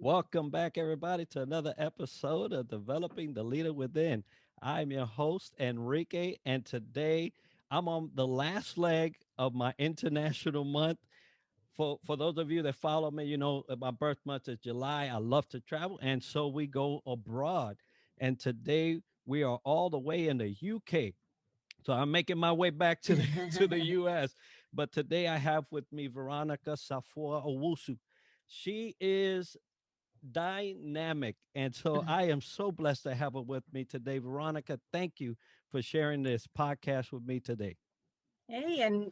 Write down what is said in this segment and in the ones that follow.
Welcome back, everybody, to another episode of Developing the Leader Within. I'm your host, Enrique, and today I'm on the last leg of my international month. For those of you that follow me, you know my birth month is July. I love to travel, and so we go abroad. And today we are all the way in the UK. So I'm making my way back to the to the US. But today I have with me Veronica Safoa Owusu. She is dynamic. And so I am so blessed to have her with me today. Veronica, thank you for sharing this podcast with me today. Hey, and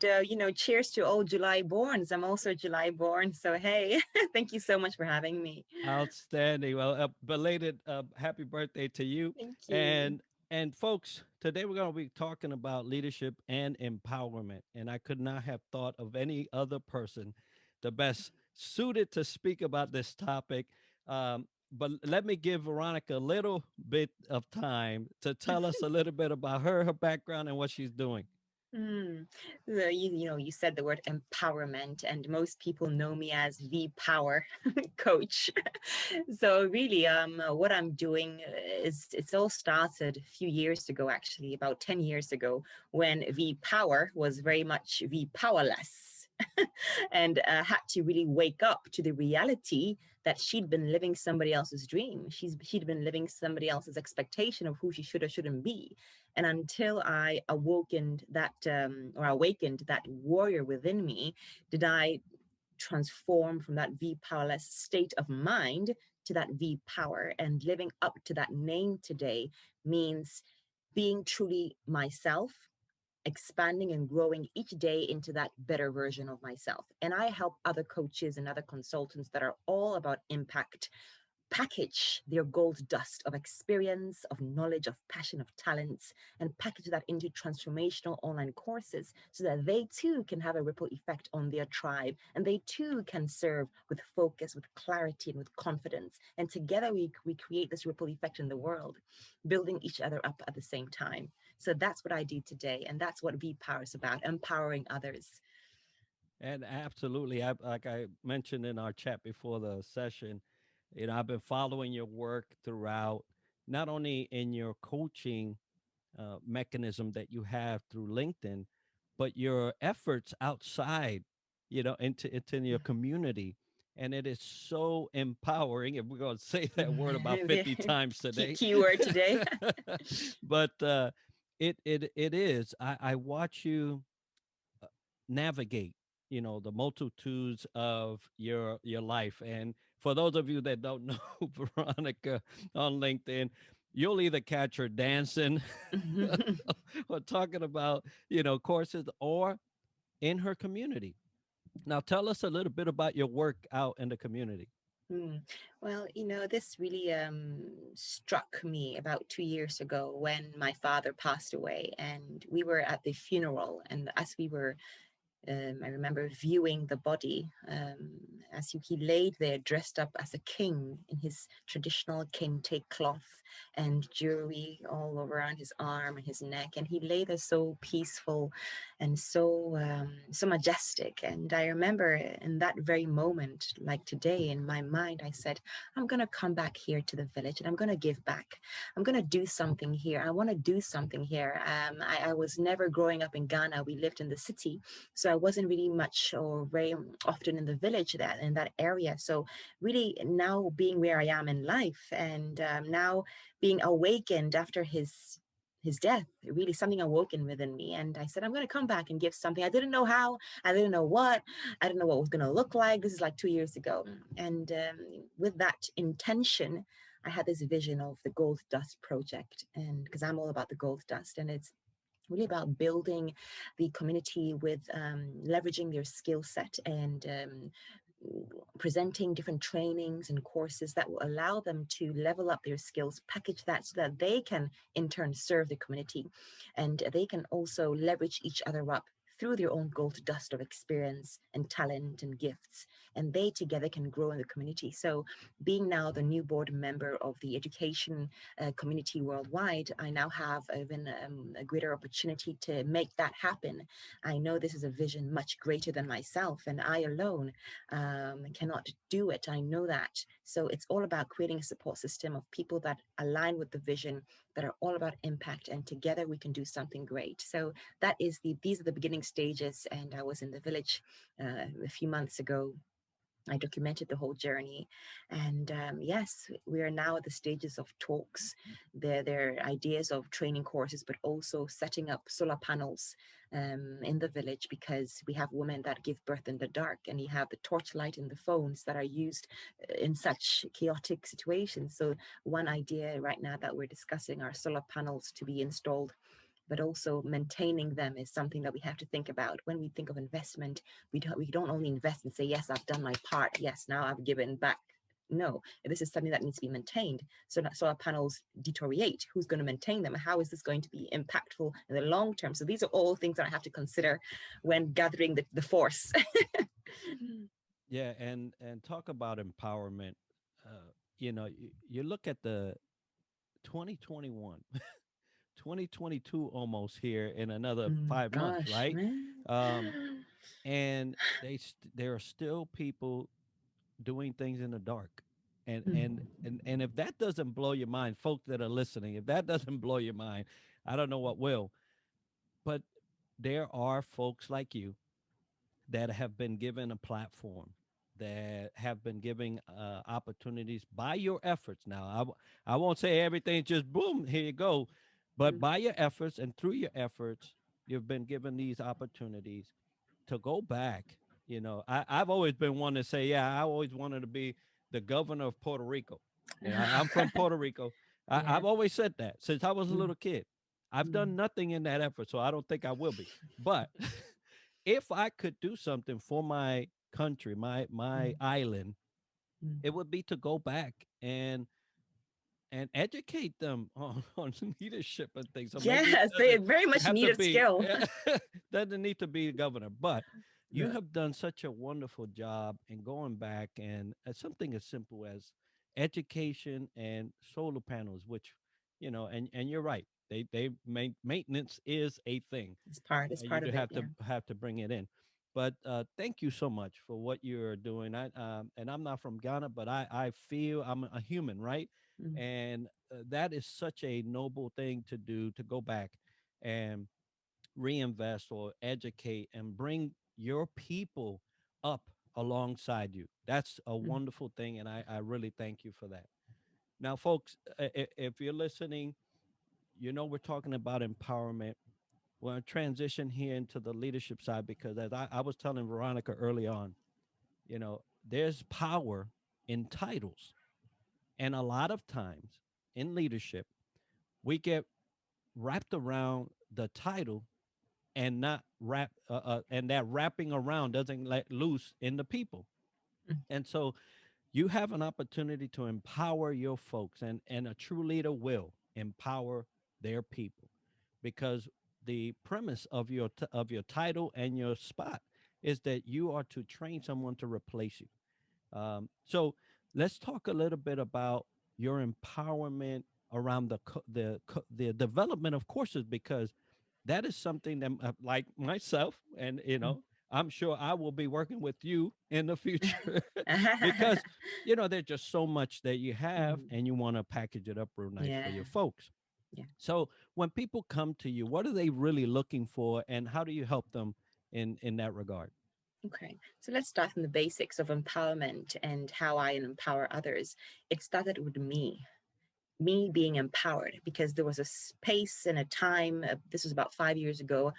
cheers to all July borns. I'm also July born, so hey, thank you so much for having me. Outstanding. Well, belated happy birthday to you. Thank you. And and folks, today we're going to be talking about leadership and empowerment. And I could not have thought of any other person the best suited to speak about this topic. But let me give Veronica a little bit of time to tell us a little bit about her background, and what she's doing. Mm. You said the word empowerment, and most people know me as V Power coach. So really, what I'm doing is it's all started a few years ago, actually, about 10 years ago, when V Power was very much V Powerless. And had to really wake up to the reality that she'd been living somebody else's dream. She'd been living somebody else's expectation of who she should or shouldn't be. And until I awakened that warrior within me, did I transform from that V powerless state of mind to that V power. And living up to that name today means being truly myself, expanding and growing each day into that better version of myself. And I help other coaches and other consultants that are all about impact package their gold dust of experience, of knowledge, of passion, of talents, and package that into transformational online courses so that they too can have a ripple effect on their tribe and they too can serve with focus, with clarity, and with confidence. And together we create this ripple effect in the world, building each other up at the same time. So that's what I do today. And that's what V Power is about, empowering others. And absolutely, like I mentioned in our chat before the session, I've been following your work throughout, not only in your coaching mechanism that you have through LinkedIn, but your efforts outside, into your community. And it is so empowering. And we're going to say that word about 50 times today. Keyword today. But it is. I watch you navigate, the multitudes of your life. And for those of you that don't know Veronica on LinkedIn, you'll either catch her dancing or talking about, courses, or in her community. Now tell us a little bit about your work out in the community. Mm. Well, this really struck me about 2 years ago when my father passed away, and we were at the funeral. And as we were I remember viewing the body as he laid there dressed up as a king in his traditional kente cloth and jewelry all around his arm and his neck. And he lay there so peaceful and so majestic. And I remember in that very moment, like today in my mind, I said, I'm going to come back here to the village and I'm going to give back. I'm going to do something here. I want to do something here. I was never growing up in Ghana. We lived in the city. So I wasn't really much or very often in the village that in that area. So really now being where I am in life and now being awakened after his death, really something awoken within me. And I said, I'm going to come back and give something. I didn't know how, I didn't know what, I didn't know what it was going to look like. This is like 2 years ago. And with that intention, I had this vision of the Gold Dust Project. And because I'm all about the gold dust, and it's really about building the community with leveraging their skill set and presenting different trainings and courses that will allow them to level up their skills, package that so that they can in turn serve the community and they can also leverage each other up through their own gold dust of experience and talent and gifts, and they together can grow in the community. So being now the new board member of the education community worldwide, I now have even a greater opportunity to make that happen. I know this is a vision much greater than myself, and I alone cannot do it. I know that. So it's all about creating a support system of people that align with the vision, that are all about impact, and together we can do something great. So these are the beginning stages. And I was in the village a few months ago. I documented the whole journey. And yes, we are now at the stages of talks. There are ideas of training courses, but also setting up solar panels in the village, because we have women that give birth in the dark, and you have the torchlight and the phones that are used in such chaotic situations. So, one idea right now that we're discussing are solar panels to be installed, but also maintaining them is something that we have to think about. When we think of investment, we don't only invest and say, yes, I've done my part, yes, now I've given back. No, this is something that needs to be maintained. So that solar panels deteriorate, who's going to maintain them? How is this going to be impactful in the long term? So these are all things that I have to consider when gathering the force. Yeah, and talk about empowerment. You look at the 2021, 2022 almost here in another 5 months, Gosh, right? man. Um, and there are still people doing things in the dark. And if that doesn't blow your mind, folks that are listening, if that doesn't blow your mind, I don't know what will. But there are folks like you that have been given a platform, that have been giving opportunities by your efforts. Now, I won't say everything just boom, here you go, but by your efforts and through your efforts, you've been given these opportunities to go back. I've always been one to say, yeah, I always wanted to be the governor of Puerto Rico. I'm from Puerto Rico. Yeah. I've always said that since I was a Mm, little kid. I've mm, done nothing in that effort, so I don't think I will be. But if I could do something for my country, my mm, island, mm. it would be to go back and educate them on leadership and things. So maybe it Yes, they doesn't very much have to needed be skill. doesn't need to be governor, but you Yeah. have done such a wonderful job in going back and something as simple as education and solar panels, which and you're right. Maintenance is a thing. It's You part do of it. Yeah. have to bring it in. But thank you so much for what you're doing. And I'm not from Ghana, but I feel I'm a human, right? Mm, And that is such a noble thing to do, to go back and reinvest or educate and bring your people up alongside you. That's a mm, wonderful thing, and I really thank you for that. Now, folks, if you're listening, we're talking about empowerment. We're going to transition here into the leadership side because, as I was telling Veronica early on, there's power in titles. And a lot of times in leadership, we get wrapped around the title and not and that wrapping around doesn't let loose in the people. mm, And so you have an opportunity to empower your folks, and a true leader will empower their people, because the premise of your title and your spot is that you are to train someone to replace you. So let's talk a little bit about your empowerment around the development of courses, because that is something that, like myself, and mm. I'm sure I will be working with you in the future, because there's just so much that you have, Mm, and you want to package it up real nice for yeah. your folks. Yeah. So when people come to you, what are they really looking for, and how do you help them in that regard? Okay. So let's start from the basics of empowerment and how I empower others. It started with me being empowered, because there was a space and a time, this was about 5 years ago,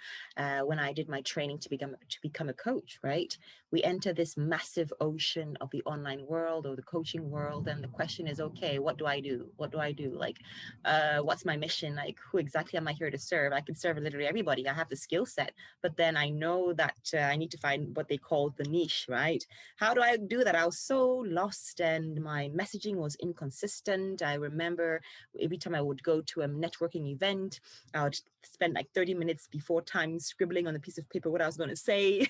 when I did my training to become a coach, right? We enter this massive ocean of the online world or the coaching world, and the question is, okay, what do I do? What do I do? Like, what's my mission? Like, who exactly am I here to serve? I can serve literally everybody. I have the skill set, but then I know that I need to find what they call the niche, right? How do I do that? I was so lost, and my messaging was inconsistent. I remember every time I would go to a networking event, I would spend like 30 minutes before time scribbling on a piece of paper what I was going to say.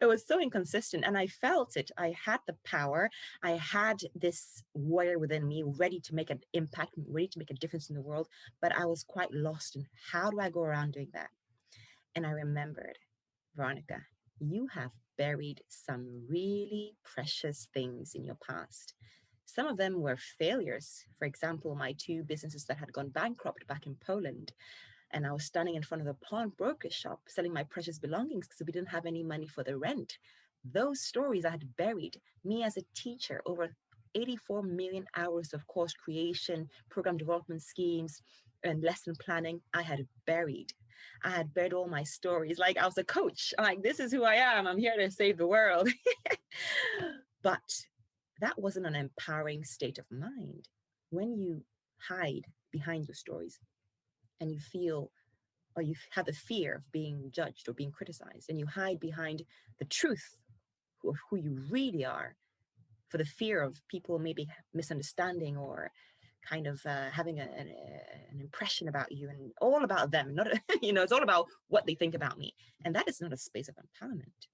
It was so inconsistent, and I felt it. I had the power. I had this warrior within me ready to make an impact, ready to make a difference in the world, but I was quite lost in how do I go around doing that? And I remembered, Veronica, you have buried some really precious things in your past, Some of them were failures. For example, my two businesses that had gone bankrupt back in Poland. And I was standing in front of the pawnbroker shop selling my precious belongings because we didn't have any money for the rent. Those stories I had buried. Me as a teacher, over 84 million hours of course creation, program development schemes, and lesson planning, I had buried. I had buried all my stories. Like I was a coach. I'm like, this is who I am. I'm here to save the world. But that wasn't an empowering state of mind. When you hide behind your stories and you feel or you have the fear of being judged or being criticized, and you hide behind the truth of who you really are for the fear of people maybe misunderstanding or kind of having an impression about you and all about them, not it's all about what they think about me, and that is not a space of empowerment.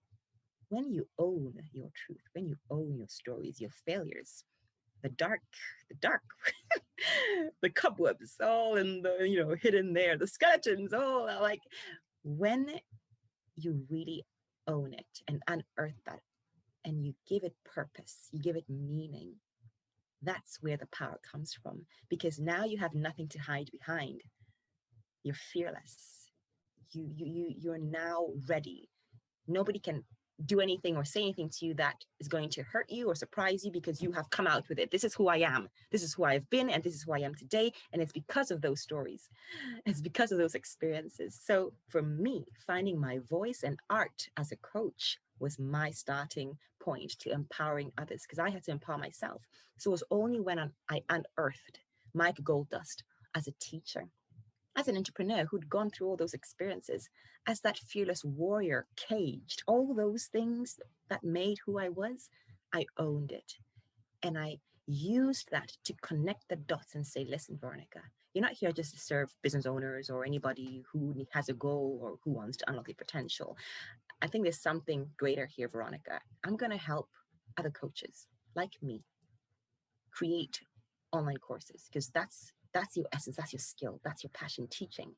When you own your truth, when you own your stories, your failures, the dark, the dark, the cobwebs all in the hidden there, the skeletons, all like when you really own it and unearth that and you give it purpose, you give it meaning, that's where the power comes from. Because now you have nothing to hide behind. You're fearless. You're now ready. Nobody can do anything or say anything to you that is going to hurt you or surprise you because you have come out with it. This is who I am. This is who I've been, and this is who I am today. And it's because of those stories. It's because of those experiences. So for me, finding my voice and art as a coach was my starting point to empowering others because I had to empower myself. So it was only when I unearthed Mike Goldust as a teacher, as an entrepreneur who'd gone through all those experiences, as that fearless warrior, caged, all those things that made who I was, I owned it. And I used that to connect the dots and say, listen, Veronica, you're not here just to serve business owners or anybody who has a goal or who wants to unlock their potential. I think there's something greater here, Veronica. I'm going to help other coaches like me create online courses because that's your essence, that's your skill, that's your passion, teaching.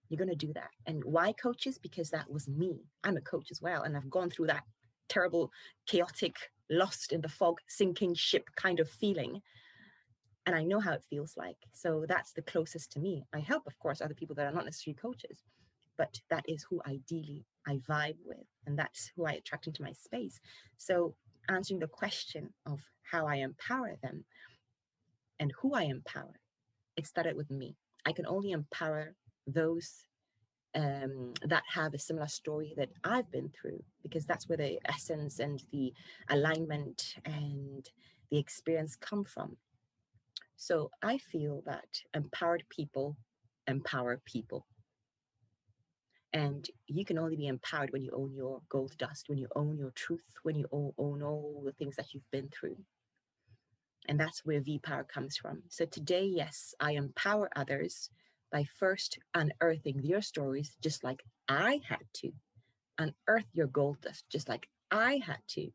You're going to do that. And why coaches? Because that was me. I'm a coach as well, and I've gone through that terrible, chaotic, lost in the fog, sinking ship kind of feeling, and I know how it feels like. So that's the closest to me. I help, of course, other people that are not necessarily coaches, but that is who ideally I vibe with, and that's who I attract into my space. So answering the question of how I empower them and who I empower, it started with me. I can only empower those that have a similar story that I've been through, because that's where the essence and the alignment and the experience come from. So I feel that empowered people empower people. And you can only be empowered when you own your gold dust, when you own your truth, when you own all the things that you've been through. And that's where V Power comes from. So today, yes, I empower others by first unearthing their stories, just like I had to. Unearth your gold dust, just like I had to.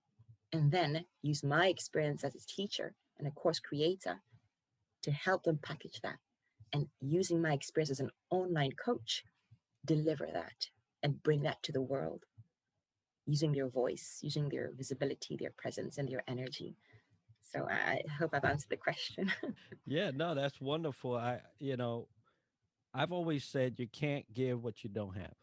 And then use my experience as a teacher and a course creator to help them package that. And using my experience as an online coach, deliver that and bring that to the world using their voice, using their visibility, their presence, and their energy. So I hope I've answered the question. Yeah, no, that's wonderful. I've always said you can't give what you don't have,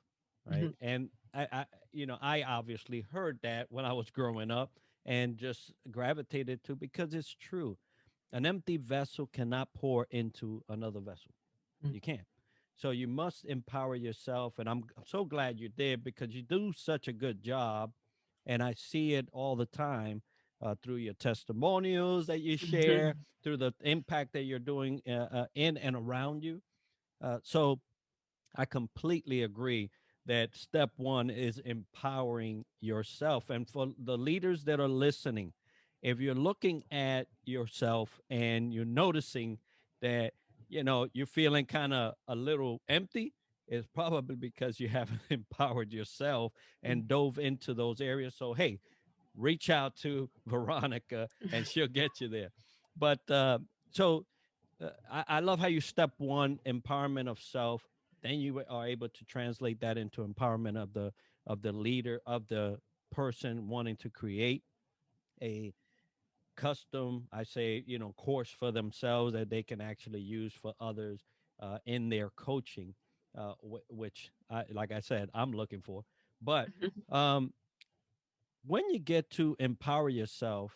right? And I obviously heard that when I was growing up and just gravitated to because it's true. An empty vessel cannot pour into another vessel. You can't. So you must empower yourself, and I'm so glad you did because you do such a good job, and I see it all the time through your testimonials that you share, through the impact that you're doing in and around you. So I completely agree that step one is empowering yourself. And for the leaders that are listening, if you're looking at yourself and you're noticing that, you're feeling kind of a little empty, it's probably because you haven't empowered yourself and dove into those areas. So, hey, reach out to Veronica and she'll get you there. But so I love how you step one, empowerment of self, then you are able to translate that into empowerment of the leader, of the person wanting to create a custom, I say, course for themselves that they can actually use for others in their coaching, which, like I said, I'm looking for. But um, when you get to empower yourself,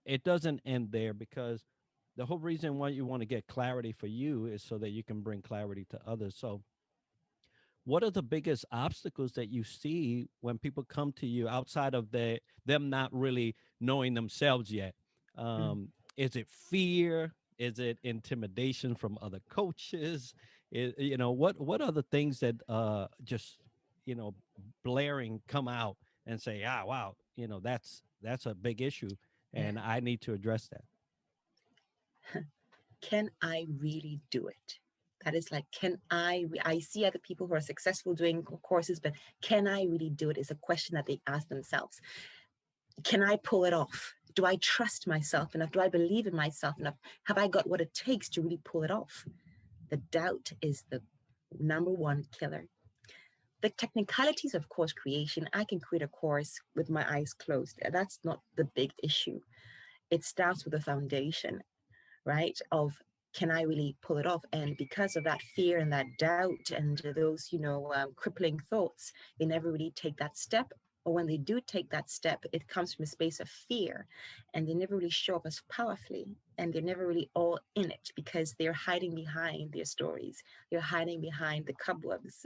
it doesn't end there, because the whole reason why you want to get clarity for you is so that you can bring clarity to others. So, what are the biggest obstacles that you see when people come to you outside of them not really knowing themselves yet? Mm. Is it fear? Is it intimidation from other coaches? What are the things that just you know blaring come out and say, wow, that's a big issue, Yeah. and I need to address that. Can I really do it? That is like, I see other people who are successful doing courses, but can I really do it is a question that they ask themselves. Can I pull it off? Do I trust myself enough? Do I believe in myself enough? Have I got what it takes to really pull it off? The doubt is the number one killer. The technicalities of course creation, I can create a course with my eyes closed. That's not the big issue. It starts with the foundation, right? Of can I really pull it off? And because of that fear and that doubt and those, crippling thoughts, they never really take that step. Or when they do take that step, it comes from a space of fear, and they never really show up as powerfully, and they're never really all in it because they're hiding behind their stories. They're hiding behind the cobwebs,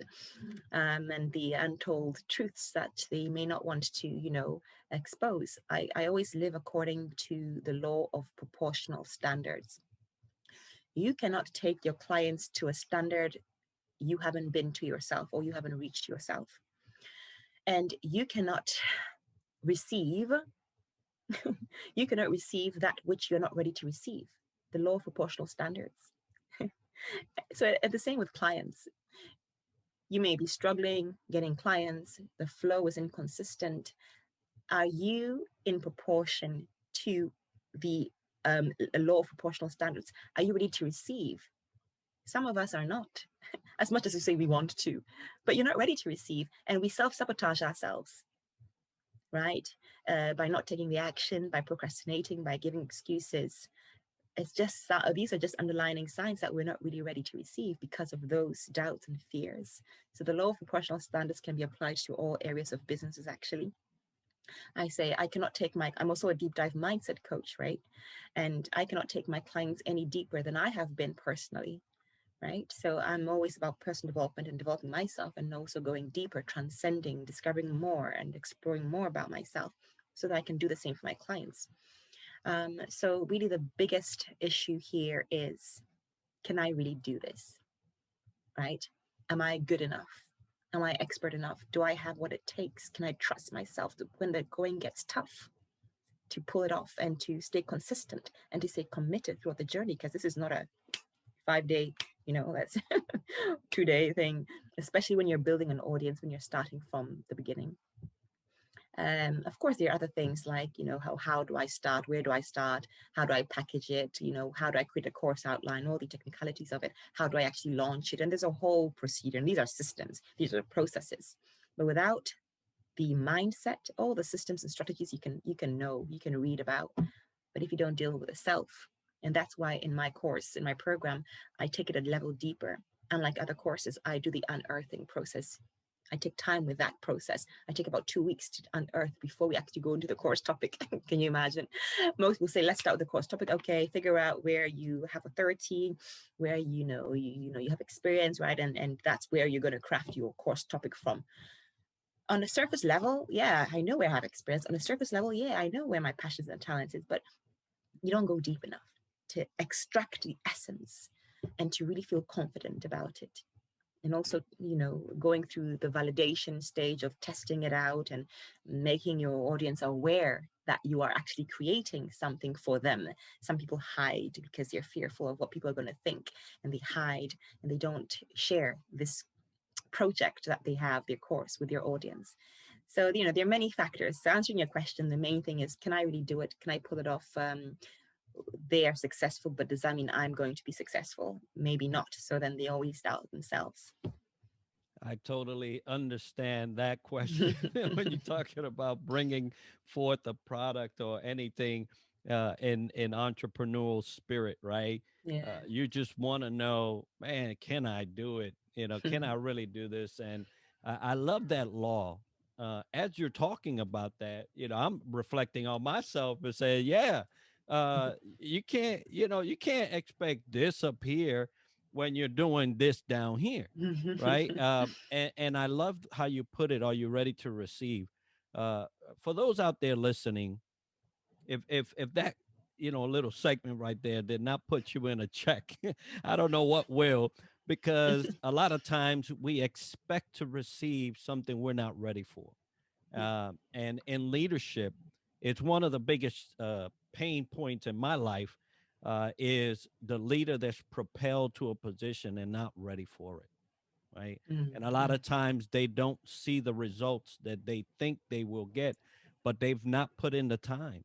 and the untold truths that they may not want to, expose. I always live according to the law of proportional standards. You cannot take your clients to a standard you haven't been to yourself or you haven't reached yourself. And receive, you cannot receive that which you're not ready to receive. The law of proportional standards. So at the same with clients, you may be struggling getting clients, the flow is inconsistent. Are you in proportion to the law of proportional standards? Are you ready to receive? Some of us are not, as much as we say we want to, but you're not ready to receive. And we self sabotage ourselves, right? By not taking the action, by procrastinating, by giving excuses. It's just that these are just underlining signs that we're not really ready to receive because of those doubts and fears. So the law of proportional standards can be applied to all areas of businesses, actually. I say I cannot take I'm also a deep dive mindset coach, right? And I cannot take my clients any deeper than I have been personally, right? So I'm always about personal development and developing myself, and also going deeper, transcending, discovering more and exploring more about myself so that I can do the same for my clients. So really the biggest issue here is, can I really do this, right? Am I good enough? Am I expert enough? Do I have what it takes? Can I trust myself to, when the going gets tough, to pull it off and to stay consistent and to stay committed throughout the journey? Because this is not a 5-day, that's 2-day thing, especially when you're building an audience, when you're starting from the beginning. Of course, there are other things like, how do I start? Where do I start? How do I package it? How do I create a course outline? All the technicalities of it. How do I actually launch it? And there's a whole procedure. And these are systems. These are processes. But without the mindset, all the systems and strategies you can read about. But if you don't deal with the self, and that's why in my course, in my program, I take it a level deeper. Unlike other courses, I do the unearthing process. I take time with that process. I take about 2 weeks to unearth before we actually go into the course topic. Can you imagine? Most will say, let's start with the course topic. Okay, figure out where you have authority, where you have experience, right? And that's where you're going to craft your course topic from. On the surface level, yeah, I know where I have experience. On the surface level, yeah, I know where my passions and talents is, but you don't go deep enough to extract the essence and to really feel confident about it. And also, going through the validation stage of testing it out and making your audience aware that you are actually creating something for them. Some people hide because they're fearful of what people are going to think, and they hide and they don't share this project that they have, their course, with your audience. So, there are many factors. So answering your question, the main thing is, can I really do it? Can I pull it off? They are successful, but does that mean I'm going to be successful? Maybe not. So then they always doubt themselves. I totally understand that question when you're talking about bringing forth a product or anything in entrepreneurial spirit, right? Yeah. You just want to know, man, can I do it? Can I really do this? And I love that law. As you're talking about that, I'm reflecting on myself and saying, yeah, you can't expect this up here when you're doing this down here, right? And I love how you put it. Are you ready to receive? Uh, for those out there listening, if that little segment right there did not put you in a check, I don't know what will, because a lot of times we expect to receive something we're not ready for. Yeah. And in leadership, it's one of the biggest pain points in my life, is the leader that's propelled to a position and not ready for it, right? And a lot Mm-hmm. of times they don't see the results that they think they will get, but they've not put in the time.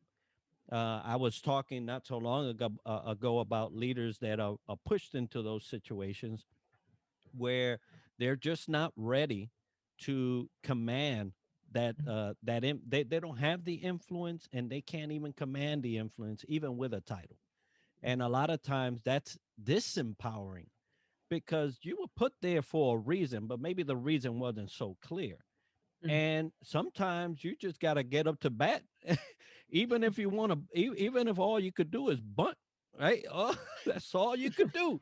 I was talking not so long ago about leaders that are pushed into those situations where they're just not ready to command they don't have the influence, and they can't even command the influence even with a title. And a lot of times that's disempowering, because you were put there for a reason, but maybe the reason wasn't so clear. Mm-hmm. And sometimes you just got to get up to bat, even if you want to, even if all you could do is bunt, right? Oh, that's all you could do.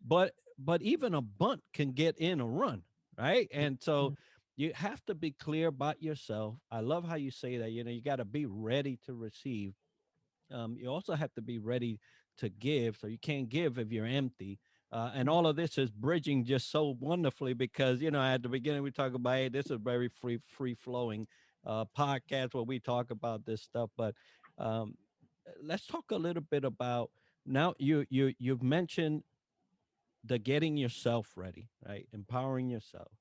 But even a bunt can get in a run, right? And so you have to be clear about yourself. I love how you say that. You got to be ready to receive. You also have to be ready to give. So you can't give if you're empty. And all of this is bridging just so wonderfully, because at the beginning we talk about, hey, this is very free flowing podcast where we talk about this stuff. But um, let's talk a little bit about, now you've mentioned the getting yourself ready, right? Empowering yourself.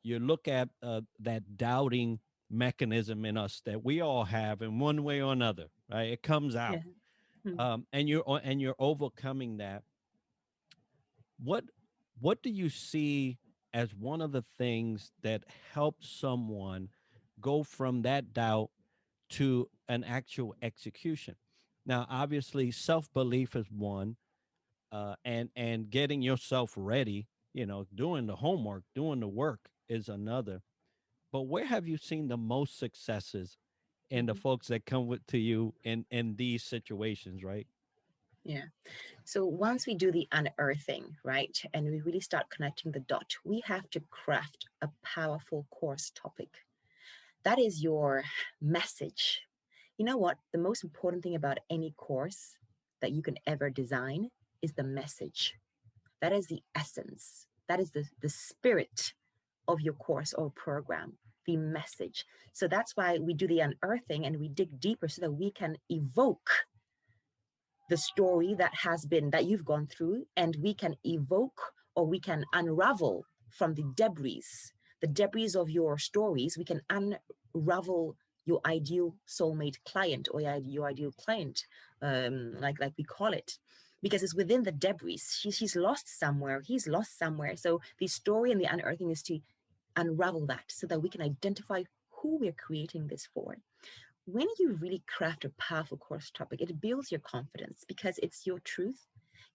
You look at that doubting mechanism in us that we all have in one way or another, right? It comes Yeah. out, and you're overcoming that. What what do you see as one of the things that helps someone go from that doubt to an actual execution? Now, obviously, self belief is one, and getting yourself ready, doing the homework, doing the work is another. But where have you seen the most successes in the Mhm. folks that come to you in these situations, right? Yeah. So once we do the unearthing, right, and we really start connecting the dot, we have to craft a powerful course topic. That is your message. You know what? The most important thing about any course that you can ever design is the message. That is the essence. That is the spirit of your course or program, the message. So that's why we do the unearthing and we dig deeper so that we can evoke the story that you've gone through, and we can evoke or we can unravel from the debris of your stories. We can unravel your ideal soulmate client, or your ideal client, like we call it, because it's within the debris. She's lost somewhere, he's lost somewhere. So the story and the unearthing is to unravel that so that we can identify who we're creating this for. When you really craft a powerful course topic, it builds your confidence because it's your truth,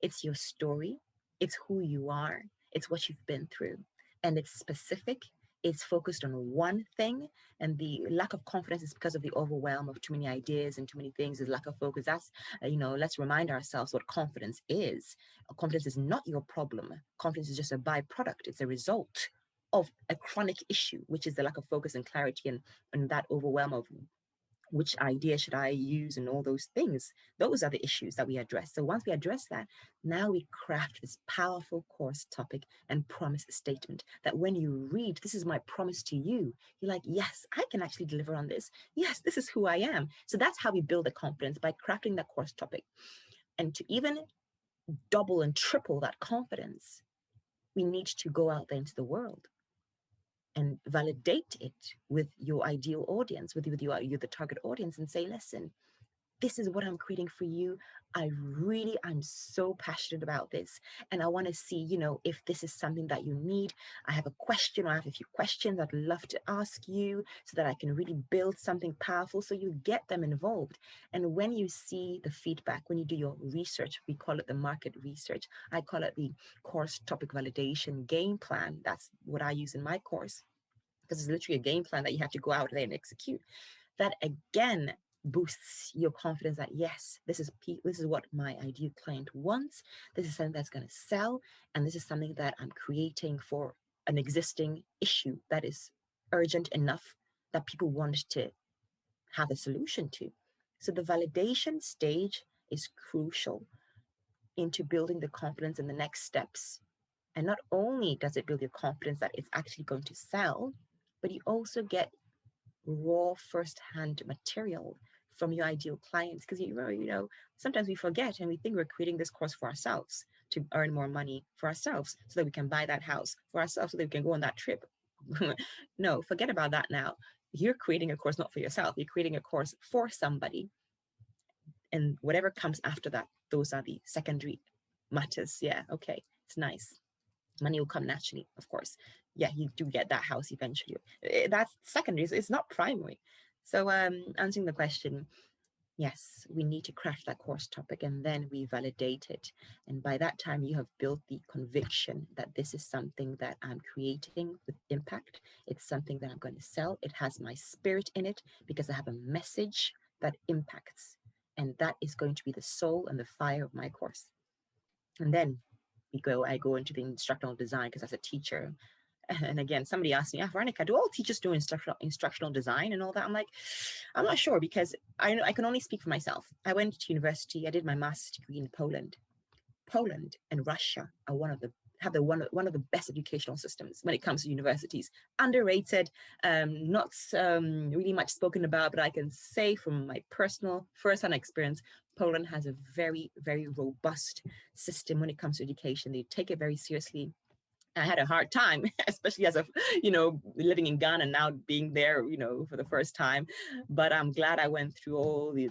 it's your story, it's who you are, it's what you've been through, and it's specific. It's focused on one thing, and the lack of confidence is because of the overwhelm of too many ideas and too many things. Is lack of focus. That's let's remind ourselves what confidence is. Confidence is not your problem. Confidence is just a byproduct. It's a result of a chronic issue, which is the lack of focus and clarity, and that overwhelm of which idea should I use and all those things. Those are the issues that we address. So once we address that, now we craft this powerful course topic and promise statement that when you read, this is my promise to you, you're like, yes, I can actually deliver on this. Yes, this is who I am. So that's how we build the confidence, by crafting that course topic. And to even double and triple that confidence, we need to go out there into the world and validate it with your ideal audience, with the target audience, and say, listen, this is what I'm creating for you. I'm so passionate about this. And I want to see, if this is something that you need. I have a question, or I have a few questions I'd love to ask you so that I can really build something powerful. So you get them involved. And when you see the feedback, when you do your research, we call it the market research. I call it the course topic validation game plan. That's what I use in my course, because it's literally a game plan that you have to go out there and execute. That again boosts your confidence that yes, this is what my ideal client wants. This is something that's going to sell, and this is something that I'm creating for an existing issue that is urgent enough that people want to have a solution to. So the validation stage is crucial into building the confidence in the next steps. And not only does it build your confidence that it's actually going to sell, but you also get raw first-hand material from your ideal clients. Because sometimes we forget and we think we're creating this course for ourselves to earn more money for ourselves so that we can buy that house for ourselves so that we can go on that trip. No, forget about that now. You're creating a course not for yourself, you're creating a course for somebody. And whatever comes after that, those are the secondary matters. Yeah, okay, it's nice. Money will come naturally, of course. Yeah, you do get that house eventually. That's secondary, it's not primary. So answering the question, yes, we need to craft that course topic and then we validate it. And by that time, you have built the conviction that this is something that I'm creating with impact. It's something that I'm going to sell. It has my spirit in it because I have a message that impacts. And that is going to be the soul and the fire of my course. And then I go into the instructional design because as a teacher, and again, somebody asked me, Veronica, do all teachers do instructional design and all that? I'm like, I'm not sure because I can only speak for myself. I went to university, I did my master's degree in Poland. Poland and Russia are one of the best educational systems when it comes to universities. Underrated, not really much spoken about, but I can say from my personal first-hand experience, Poland has a very, very robust system when it comes to education. They take it very seriously. I had a hard time, especially as living in Ghana now, being there, for the first time. But I'm glad I went through all the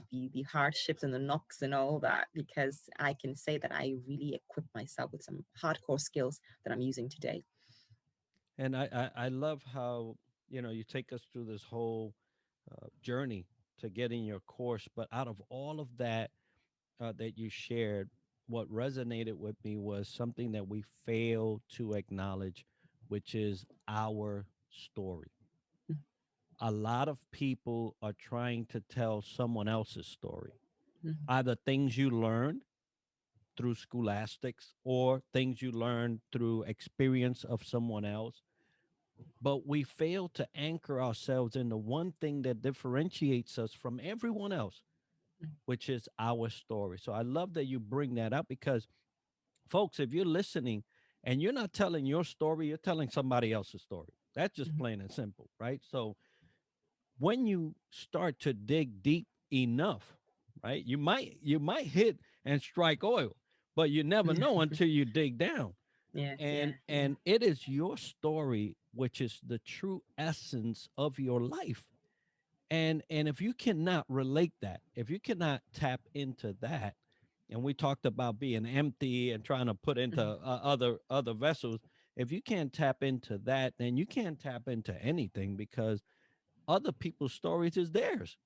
hardships and the knocks and all that, because I can say that I really equipped myself with some hardcore skills that I'm using today. And I love how, you take us through this whole journey to getting your course. But out of all of that that you shared, what resonated with me was something that we fail to acknowledge, which is our story. A lot of people are trying to tell someone else's story, Mhm. either things you learned through scholastics or things you learned through experience of someone else. But we fail to anchor ourselves in the one thing that differentiates us from everyone else, which is our story. So I love that you bring that up because, folks, if you're listening and you're not telling your story, you're telling somebody else's story. That's just Mhm. plain and simple, right? So when you start to dig deep enough, right, you might hit and strike oil, but you never know until you dig down. Yeah, and yeah, yeah. and it is your story which is the true essence of your life. And if you cannot relate that, if you cannot tap into that, and we talked about being empty and trying to put into Mhm. other vessels, if you can't tap into that, then you can't tap into anything, because other people's stories is theirs,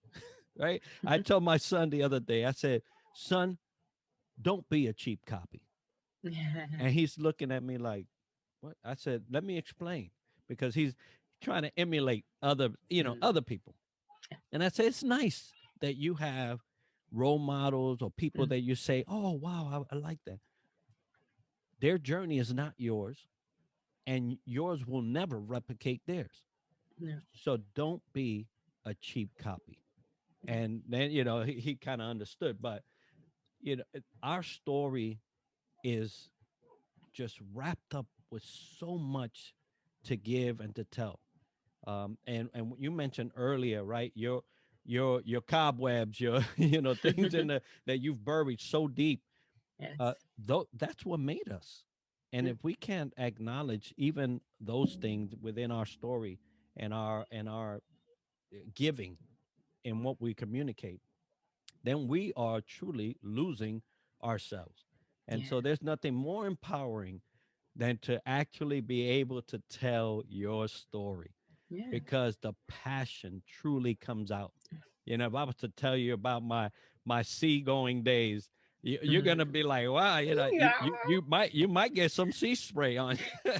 right? I told my son the other day, I said, son, don't be a cheap copy. And he's looking at me like, what? I said, let me explain, because he's trying to emulate other Mm, people. And I say, it's nice that you have role models or people mm, that you say, oh, wow, I like that. Their journey is not yours, and yours will never replicate theirs. no, So don't be a cheap copy. yeah, And then, he kind of understood. But, our story is just wrapped up with so much to give and to tell. And you mentioned earlier, right? Your cobwebs, your things in the that you've buried so deep. yes. Though that's what made us. And Mm, if we can't acknowledge even those things within our story and our giving in what we communicate, then we are truly losing ourselves. And Yeah. so there's nothing more empowering than to actually be able to tell your story, Yeah. because the passion truly comes out. You know, if I was to tell you about my seagoing days, you're gonna Mm. be like, wow, you know, Yeah. you might get some sea spray on you.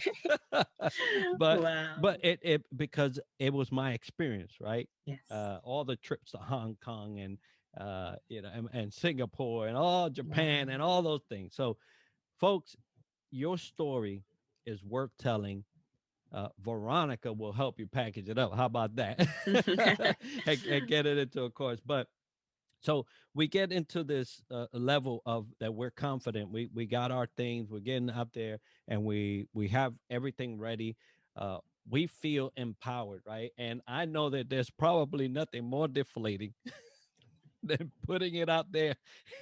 but Wow. it because it was my experience, right? Yes. All the trips to Hong Kong and and Singapore and all Japan Wow. and all those things. So, folks, your story is worth telling. Veronica will help you package it up. How about that? And get it into a course. But so we get into this level of that we're confident. We got our things. We're getting out there, and we have everything ready. Uh, we feel empowered, right? And I know that there's probably nothing more deflating than putting it out there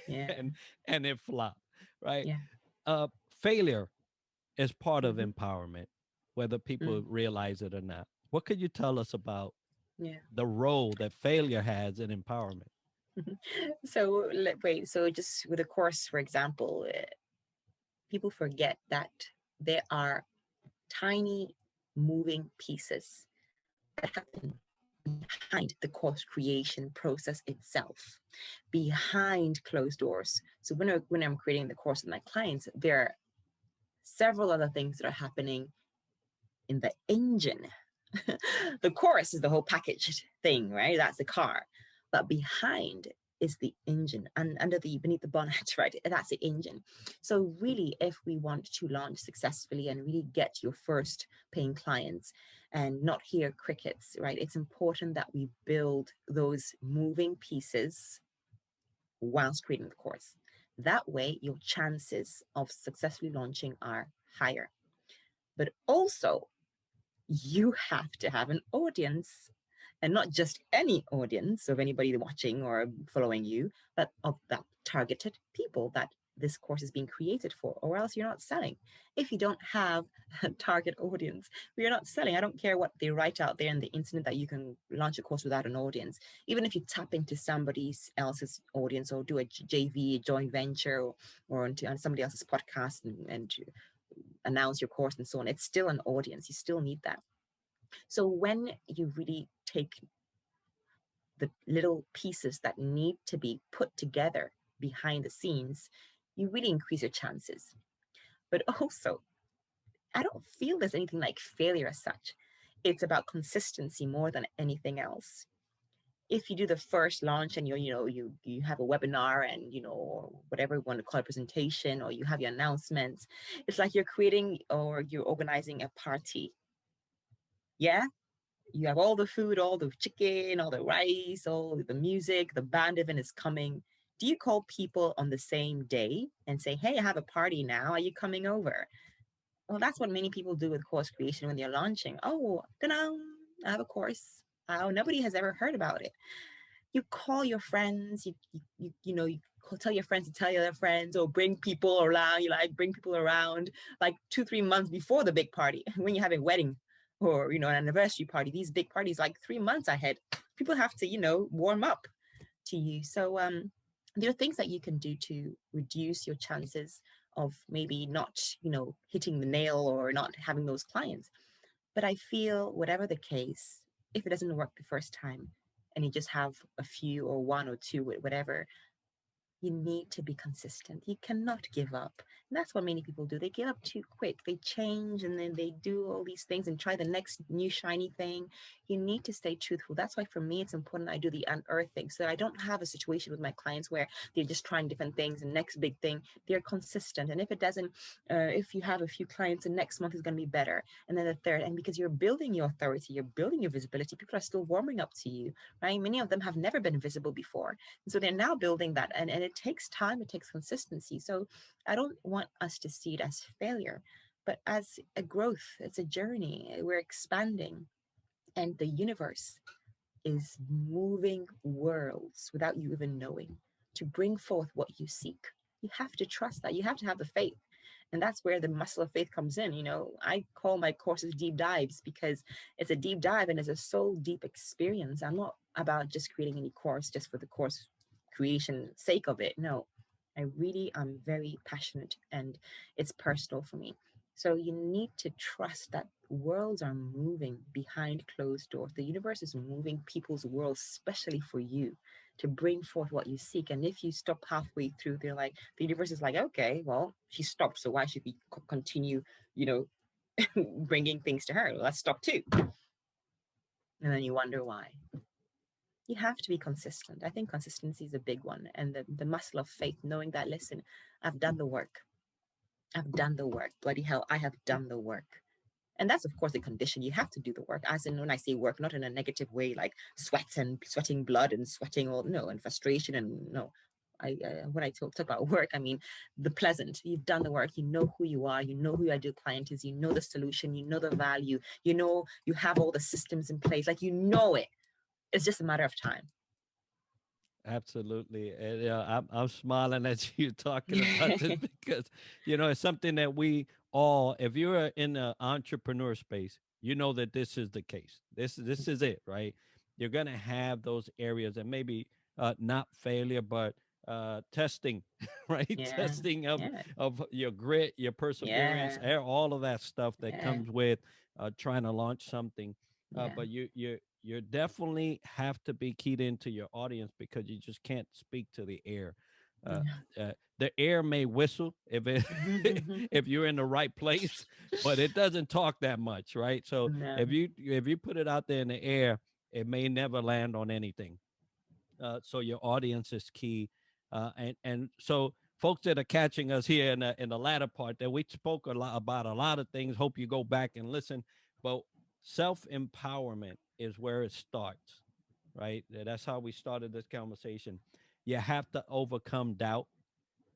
Yeah. and and it flop, right? Yeah. Failure is part of Hmm. empowerment, whether people Mm. realize it or not. What could you tell us about Yeah. the role that failure has in empowerment? So wait. So just with a course, for example, people forget that there are tiny moving pieces that happen behind the course creation process itself, behind closed doors. So when I'm creating the course with my clients, there are several other things that are happening in the engine. The chorus is the whole packaged thing, right? That's the car. But behind is the engine, and under the beneath the bonnet, right? That's the engine. So really, if we want to launch successfully and really get your first paying clients and not hear crickets, right? It's important that we build those moving pieces whilst creating the course. That way, your chances of successfully launching are higher. But also, you have to have an audience, and not just any audience of anybody watching or following you, but of that targeted people that this course is being created for, or else you're not selling. If you don't have a target audience, you're not selling. I don't care what they write out there in the internet that you can launch a course without an audience. Even if you tap into somebody else's audience or do a JV, a joint venture, or on somebody else's podcast and announce your course and so on, it's still an audience. You still need that. So when you really take the little pieces that need to be put together behind the scenes, you really increase your chances. But also, I don't feel there's anything like failure as such. It's about consistency more than anything else. If you do the first launch and you have a webinar and or whatever you want to call it, presentation, or you have your announcements, it's like you're creating or you're organizing a party. Yeah, you have all the food, all the chicken, all the rice, all the music, the band event is coming. Do you call people on the same day and say, hey, I have a party now. Are you coming over? Well, that's what many people do with course creation when they're launching. Oh, I have a course. Oh, nobody has ever heard about it. You call your friends, tell your friends to tell your other friends, or bring people around. You like bring people around like 2-3 months before the big party when you have a wedding or an anniversary party. These big parties like 3 months ahead. People have to warm up to you. So there are things that you can do to reduce your chances of maybe not hitting the nail or not having those clients. But I feel whatever the case, if it doesn't work the first time and you just have a few or one or two, whatever, you need to be consistent. You cannot give up. And that's what many people do. They give up too quick. They change and then they do all these things and try the next new shiny thing. You need to stay truthful. That's why for me, it's important I do the unearthing. So I don't have a situation with my clients where they're just trying different things and next big thing, they're consistent. And if it doesn't, if you have a few clients, the next month is going to be better. And then the third, and because you're building your authority, you're building your visibility, people are still warming up to you, right? Many of them have never been visible before. And so they're now building that. And it takes time, it takes consistency. So I don't want us to see it as failure, but as a growth. It's a journey. We're expanding, and the universe is moving worlds without you even knowing to bring forth what you seek. You have to trust that. You have to have the faith. And that's where the muscle of faith comes in. I call my courses deep dives because it's a deep dive and it's a soul deep experience. I'm not about just creating any course just for the course creation sake of it. No, I really am very passionate and it's personal for me. So you need to trust that worlds are moving behind closed doors. The universe is moving people's worlds, especially for you, to bring forth what you seek. And if you stop halfway through, they're like, the universe is like, okay, well, she stopped. So why should we continue, you know, bringing things to her? Let's stop too. And then you wonder why. You have to be consistent. I think consistency is a big one. And the muscle of faith, knowing that, listen, I've done the work. I've done the work. Bloody hell, I have done the work. And that's, of course, the condition. You have to do the work. As in, when I say work, not in a negative way, like sweating blood and sweating all, no, and frustration and no. When I talk about work, I mean the pleasant. You've done the work. You know who you are. You know who your ideal client is. You know the solution. You know the value. You know you have all the systems in place. Like you know it. It's just a matter of time. Absolutely. And I'm smiling at you talking about this because, it's something that we all, if you're in the entrepreneur space, you know that this is the case. This is it, right? You're going to have those areas and maybe not failure, but testing, right? Yeah, Testing of, yeah, of your grit, your perseverance, yeah, all of that stuff that yeah, comes with trying to launch something. yeah, But you definitely have to be keyed into your audience because you just can't speak to the air. Uh, yeah. the air may whistle if it if you're in the right place, but it doesn't talk that much, right? So No. if you put it out there in the air, it may never land on anything. So your audience is key, and so folks that are catching us here in the latter part, that we spoke a lot about a lot of things. Hope you go back and listen, but self empowerment is where it starts, right? That's how we started this conversation. You have to overcome doubt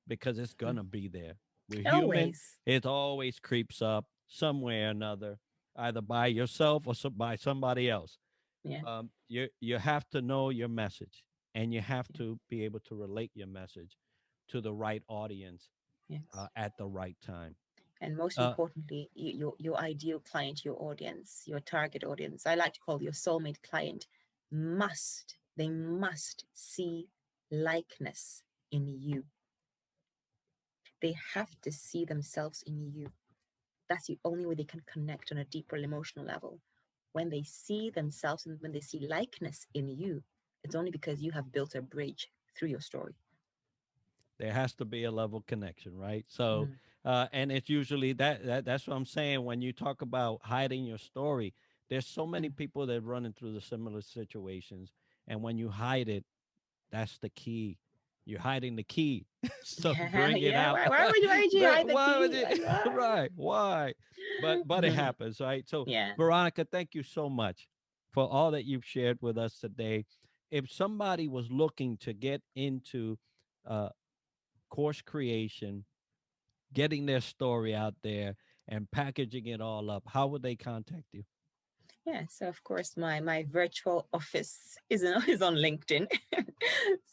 because it's gonna be there. We're human. Always. It always creeps up somewhere or another, either by yourself or by somebody else. Yeah. You have to know your message, and you have Yeah. to be able to relate your message to the right audience Yes. at the right time. And most Uh, importantly, your ideal client, your audience, your target audience, I like to call your soulmate client, they must see likeness in you. They have to see themselves in you. That's the only way they can connect on a deeper emotional level. When they see themselves and when they see likeness in you, it's only because you have built a bridge through your story. there has to be a level connection, right? So, Mm, and it's usually that's what I'm saying when you talk about hiding your story. There's so many mm. people that running through the similar situations, and when you hide it, that's the key. You're hiding the key, so Yeah, bring it yeah. out. Why would you hide the Why would key? you? Like, Right? why? Why? But it happens, right? So, Yeah. Veronica, thank you so much for all that you've shared with us today. If somebody was looking to get into uh, course creation, getting their story out there, and packaging it all up, how would they contact you? Yeah, so of course my virtual office is on LinkedIn.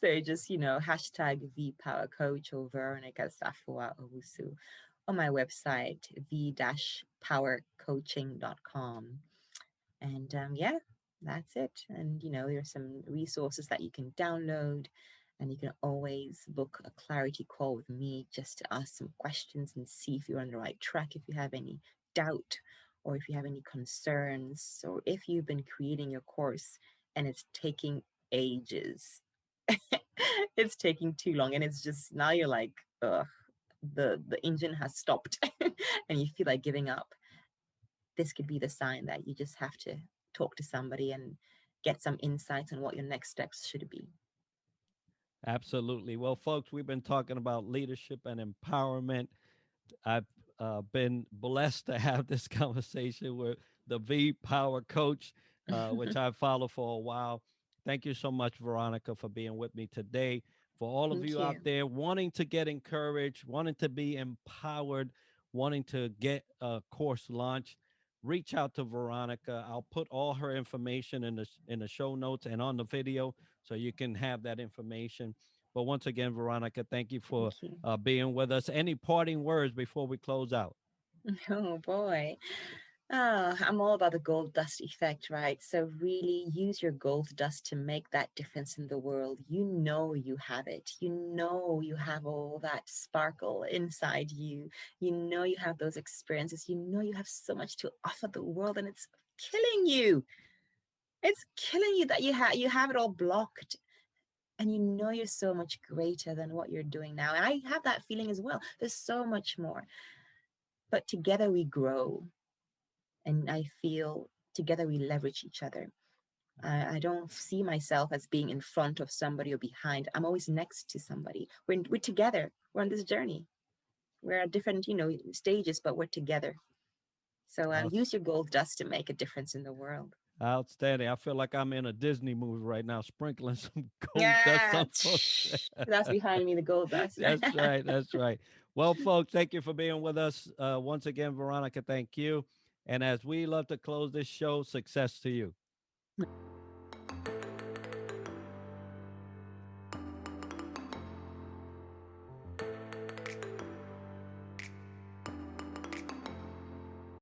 So just, hashtag VPower Coach or Veronica Safoa Owusu on my website, v-powercoaching.com. And yeah, that's it. And there's some resources that you can download, and you can always book a clarity call with me just to ask some questions and see if you're on the right track, if you have any doubt or if you have any concerns, or if you've been creating your course and it's taking ages. It's taking too long, and it's just now you're like, ugh, the engine has stopped and you feel like giving up. This could be the sign that you just have to talk to somebody and get some insights on what your next steps should be. Absolutely. Well, folks, we've been talking about leadership and empowerment. I've been blessed to have this conversation with the V Power Coach, which I've followed for a while. Thank you so much, Veronica, for being with me today. For all of Thank you out you. there wanting to get encouraged, wanting to be empowered, wanting to get a course launched, reach out to Veronica. I'll put all her information in the show notes and on the video so you can have that information. But once again, Veronica, thank you for Thank you. being with us. Any parting words before we close out? Oh boy. I'm all about the gold dust effect, right? So really use your gold dust to make that difference in the world. You know you have it. You know you have all that sparkle inside you. You know you have those experiences. You know you have so much to offer the world, and it's killing you. It's killing you that you have it all blocked, and you know you're so much greater than what you're doing now. And I have that feeling as well. There's so much more. But together we grow, and I feel together we leverage each other. I don't see myself as being in front of somebody or behind. I'm always next to somebody. We're together. We're on this journey. We're at different, stages, but we're together. So Outs- use your gold dust to make a difference in the world. Outstanding. I feel like I'm in a Disney movie right now, sprinkling some gold dust Yeah, on folks. that's behind me, the gold dust. That's right. That's right. Well, folks, thank you for being with us. Once again, Veronica, thank you. And as we love to close this show, success to you.